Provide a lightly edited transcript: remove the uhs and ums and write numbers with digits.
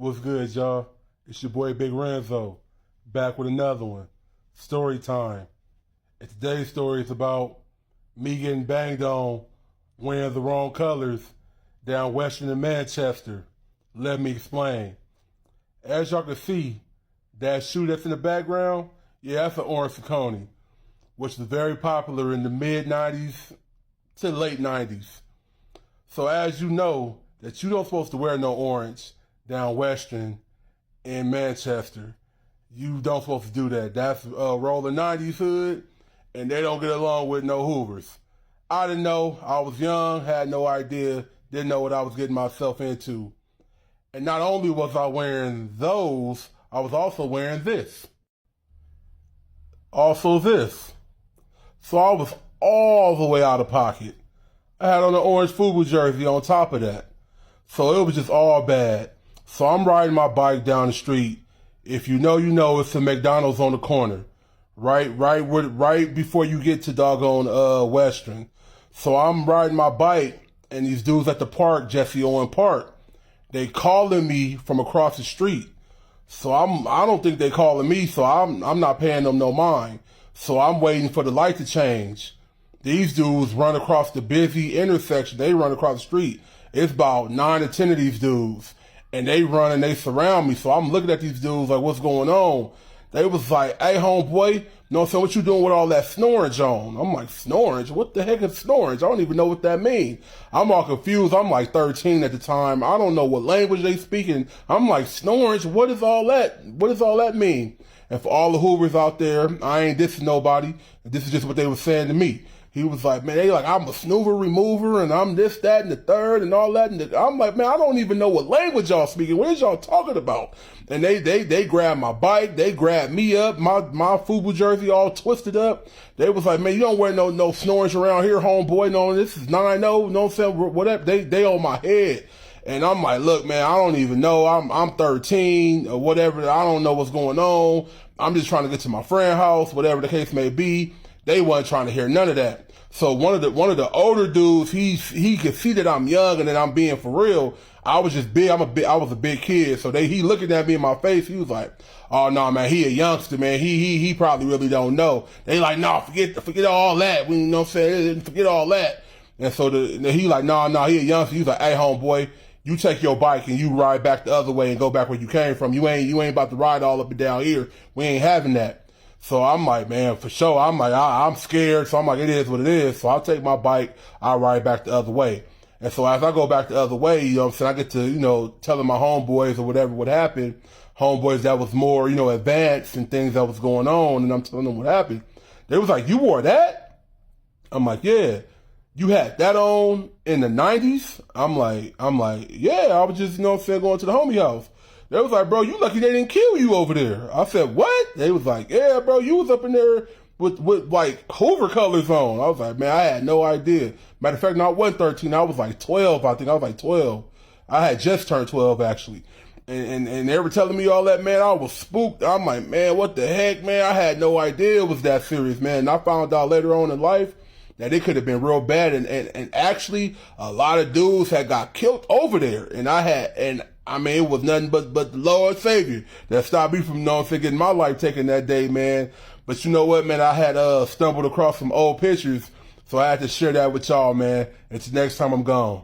What's good, y'all? It's your boy Big Renzo, back with another one. Story time. And today's story is about me getting banged on wearing the wrong colors down Western in Manchester. Let me explain. As y'all can see, that shoe that's in the background, yeah, that's an orange Saucony, which was very popular in the mid-90s to late 90s. So as you know, that you don't supposed to wear no orange down Western in Manchester. You don't supposed to do that. That's rolling 90s hood, and they don't get along with no Hoovers. I didn't know. I was young, had no idea, didn't know what I was getting myself into. And not only was I wearing those, I was also wearing this. Also this. So I was all the way out of pocket. I had on an orange FUBU jersey on top of that. So it was just all bad. So I'm riding my bike down the street. If you know, you know, it's a McDonald's on the corner. Right before you get to doggone Western. So I'm riding my bike, and these dudes at the park, Jesse Owen Park, they calling me from across the street. So I don't think they calling me, so I'm not paying them no mind. So I'm waiting for the light to change. These dudes run across the busy intersection. They run across the street. It's about 9 or 10 of these dudes. And they run and they surround me. So I'm looking at these dudes like, what's going on? They was like, hey, homeboy, you know what I'm saying? What you doing with all that snoring on? I'm like, snoring? What the heck is snoring? I don't even know what that means. I'm all confused. I'm like 13 at the time. I don't know what language they speaking. I'm like, snoring? What is all that? What does all that mean? And for all the Hoovers out there, I ain't dissing nobody. This is just what they were saying to me. He was like, man, they like, I'm a snoover remover, and I'm this, that, and the third, and all that. And I'm like, man, I don't even know what language y'all speaking. What is y'all talking about? And they grabbed my bike. They grabbed me up, my FUBU jersey all twisted up. They was like, man, you don't wear no snorings around here, homeboy. No, this is 9-0, know what I'm saying? Whatever. They on my head. And I'm like, look, man, I don't even know. I'm 13 or whatever. I don't know what's going on. I'm just trying to get to my friend's house, whatever the case may be. They wasn't trying to hear none of that. So one of the older dudes, he could see that I'm young and that I'm being for real. I was just big. I was a big kid. So he looking at me in my face. He was like, oh no, man, he a youngster, man. He probably really don't know. They like, no, forget all that. We, you know what I'm saying? Forget all that. And so he like, no, he a youngster. He's like, hey, homeboy, you take your bike and you ride back the other way and go back where you came from. You ain't about to ride all up and down here. We ain't having that. So I'm like, man, for sure. I'm like, I'm scared. So I'm like, it is what it is. So I'll take my bike. I'll ride back the other way. And so as I go back the other way, you know what I'm saying, I get to, you know, telling my homeboys or whatever what happened. Homeboys that was more, you know, advanced and things that was going on. And I'm telling them what happened. They was like, you wore that? I'm like, yeah. You had that on in the 90s? I'm like, yeah, I was just, you know what I'm saying, going to the homie house. They was like, bro, you lucky they didn't kill you over there. I said, what? They was like, yeah, bro, you was up in there with like Hoover colors on. I was like, man, I had no idea. Matter of fact, no, I wasn't 13. I was like 12, I think. I was like 12. I had just turned 12, actually. And they were telling me all that, man. I was spooked. I'm like, man, what the heck, man? I had no idea it was that serious, man. And I found out later on in life that it could have been real bad. And actually, a lot of dudes had got killed over there. And I mean, it was nothing but the Lord Savior that stopped me from, you know what I'm saying, getting my life taken that day, man. But you know what, man? I had stumbled across some old pictures, so I had to share that with y'all, man. Until next time I'm gone.